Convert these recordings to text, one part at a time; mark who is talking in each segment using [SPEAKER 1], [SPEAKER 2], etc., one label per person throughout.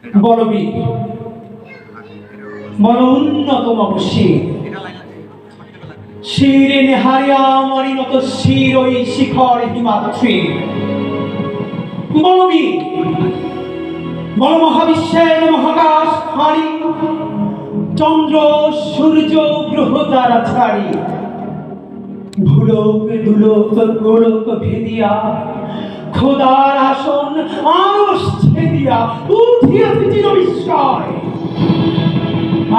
[SPEAKER 1] বলবীর, বল উন্নতম শির, শিরে নেহারিয়া মরিনত শির ওই শিখর হিমাদ্রি। বলবীর, বল মহাবিশ্বের মহাকাশ হারি, চন্দ্র সূর্য গ্রহ তারা ছাড়ি, ভুলোক দুলোক গোলক ভেদিয়া খোদার আসন আরশ ছেদিয়া উঠিয়াছে চির বিস্ময়।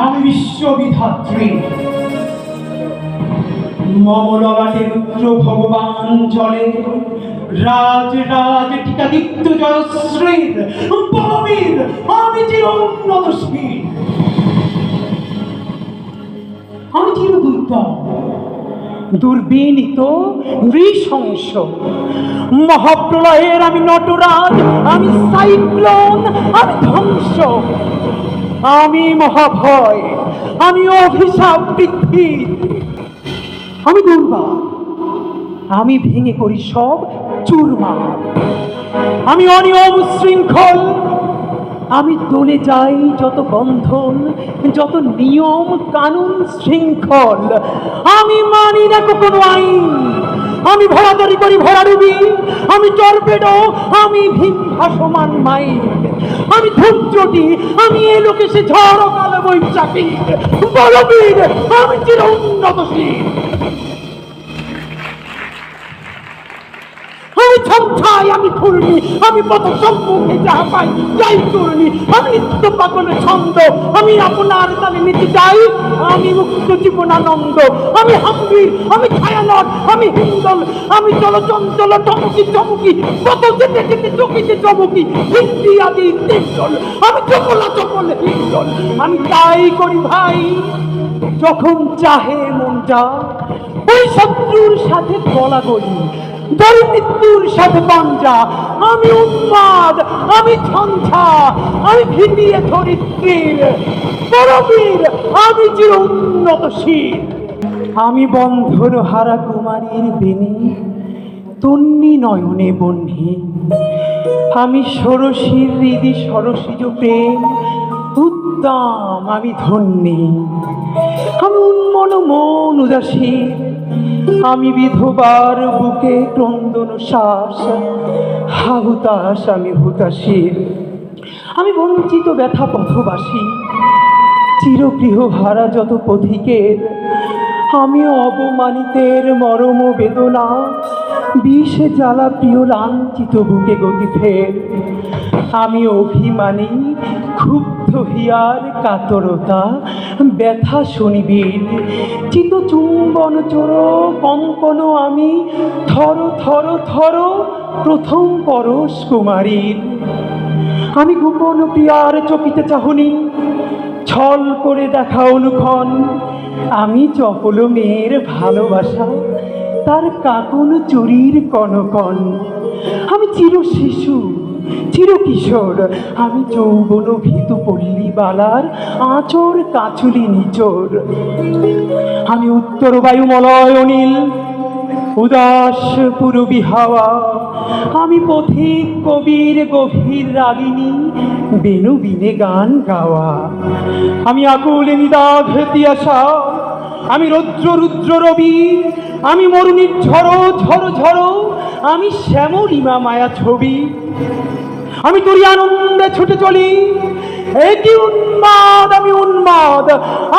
[SPEAKER 1] আমি বিশ্ববিধাত্রী, মম ললাটে রুদ্র ভগবান জলে রাজ রাজ টিকাদিত্য জয়শ্রীর। বলবীর, আমি চির উন্নতশীল, আমি চির দুর্দম দুর্বিনীত নৃশংস। মহাপ্রলয়ের আমি নটরাজ, আমি সাইক্লোন, আমি ধ্বংস, আমি মহাভয়, আমি অভিশাপ পৃথ্বী, আমি দুর্বা, আমি ভেঙে করি সব চুরমার, আমি অনিয়ম শৃঙ্খল, আমি দলে যাই যত বন্ধন, যত নিয়ম কানুন শৃঙ্খল, আমি মানি না কোনো আইন, আমি ভরাদারি করি ভরাডুবি, আমি টর্পেডো, আমি ভীম ভাসমান মাইন, আমি ধূমচটি, আমি এলোকে সে ঝড় কালো বৈশাখী। বলবীর, আমি চির উন্নতশীল, আমি ছমছাই, আমি ঘূর্ণি, আমি পথ সম্মুখে যাহা পাই যাই চূর্ণি, আমি নিত্য পাগলের ছন্দ, আমি আপনার তালে নিতে যাই, আমি মুক্ত জীবনানন্দ, আমি হাম্বির, আমি ছায়ানট, আমি হিন্দল, আমি চলচঞ্চল চমকি চমকি, কত যেতে যেতে চকিতে চমকি, হিন্দি আদি তিনজল, আমি চকলা চকল হিন্দল, আমি তাই করি ভাই যখন চাহে মন যা, ওই শত্রুর সাথে গলাগলি, মৃত্যুর সাথে পাঞ্জা, আমি উন্মাদ, আমি ঝঞ্ঝা, আমি ভিতিয়ে ধরিত্রীর। বলবীর, আমি চির উন্নতশীল, আমি বন্ধন হারা কুমারীর বেণী, তন্নি নয়নে বহ্নি, আমি ষোড়শীর হৃদি সরসিজ প্রেম উদ্দাম, আমি ধন্যী, আমি উন্মন মন উদাসীর, আমি বিধবার বুকে ক্রন্দন শ্বাস, হাহুতাস, আমি হুতাশীর, আমি বঞ্চিত ব্যথা পথবাসী, চিরগৃহ হারা যত পথিকের, আমি অবমানিতের মরম বেদনা, বিষে জ্বালা প্রিয় লাঞ্ছিত বুকে গতি ফের, আমি অভিমানী ক্ষুব্ধ হিয়ার কাতরতা ব্যথা শনিবীর, চিত চুম্বন চোর কম্পন, আমি থর থর থর প্রথম পরশ কুমারীর, আমি গোপন প্রিয়ার চকিতে চাহনি, ছল করে দেখা অনুক্ষণ, আমি চপল মেয়ের ভালোবাসা তার কাকুন চুরির কনকন, আমি চির শিশু চির কিশোর, আমি যৌবন ভীতু পল্লী বালার আঁচর কাচুলি নিচোর, আমি উত্তর বায়ুমলয় অনিল উদাস পূরবী হাওয়া, আমি পথিক কবির গভীর রাগিনী বেনু বিনে গান গাওয়া, আমি আকুল নিদাঘ তিয়াসা, আমি রৌদ্র রুদ্র রবি, আমি মরুণীর ঝড়ো ঝড়ো ঝড়ো, আমি শ্যামলিমা মায়া ছবি, আমি তোরই আনন্দে ছুটে চলি, এটি উন্মাদ, আমি উন্মাদ,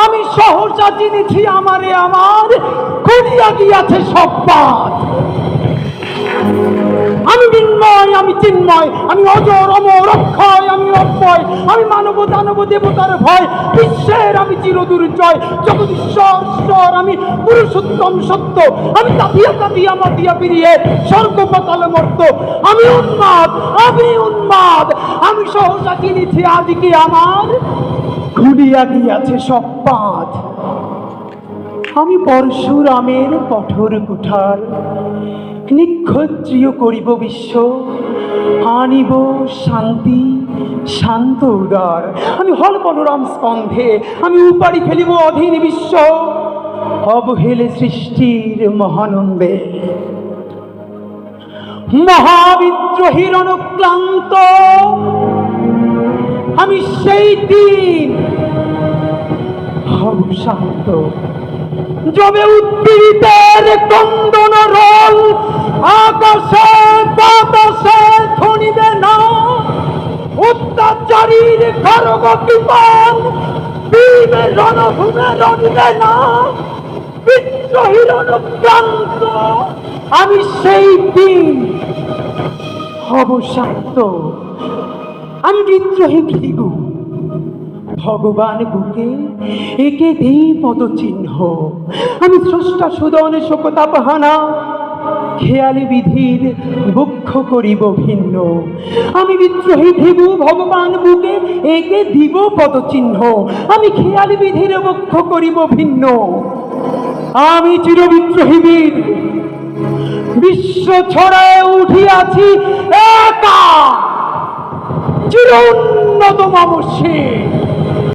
[SPEAKER 1] আমি সহসা চিনেছি আমারে আমার, খুলিয়া গিয়াছে সব বাদ, আমি বিন্ময়, আমি চিন্ময়, আমি অজর অমর অক্ষয়, আমি অক্ষয়, আমি মানব দানব দেবতার ভয়, বিশ্বের আমি চির দুর্জয়, জগদীশ্বর ঈশ্বর, আমি পুরুষোত্তম সত্য, আমি তাপিয়া তাপিয়া মাতিয়া পিরিয়ে স্বর্গ পাতালে মর্ত, আমি উন্মাদ, আমি উন্মাদ, আমি সহসা চিনেছি আজকে আমার, খুলিয়া গিয়াছে সব বাঁধ, আমি পরশুরামের কঠোর কুঠার, নিক্ষত্রিয় করিব বিশ্ব, আনিব শান্তি শান্ত উদার, আমি হল বলরাম স্কন্ধে, আমি উপাড়ি ফেলিব অধীন বিশ্ব, অবহেলে সৃষ্টির মহানন্দে, মহাবিদ্রোহীর অনুক্লান্ত আমি সেই দিন হব শান্ত, যবে উদ্দীরিতের কন্দন রোল আকাশে বাতাসে ধ্বনিবে না, অত্যাচারীর খড়গ কৃপান বীর রণভূমে রণিবে না, বিদ্রোহীর অনুক্রান্ত আমি সেই দিন হব শান্ত। আমি বিদ্রোহী ভৃগু, ভগবান বুকে একে দেই পদচিহ্ন। আমি স্রষ্টা সুদন শোকতাপহানা, খেয়ালি বিধির বক্ষ করিব ভিন্ন। আমি বিদ্রোহী ভৃগু, ভগবান বুকে একে দিব পদচিহ্ন। আমি খেয়ালি বিধির বক্ষ করিব ভিন্ন। আমি চিরবিদ্রোহী বীর, বিশ্ব ছড়ায় উঠিয়াছি একা, চির উন্নত মামসী।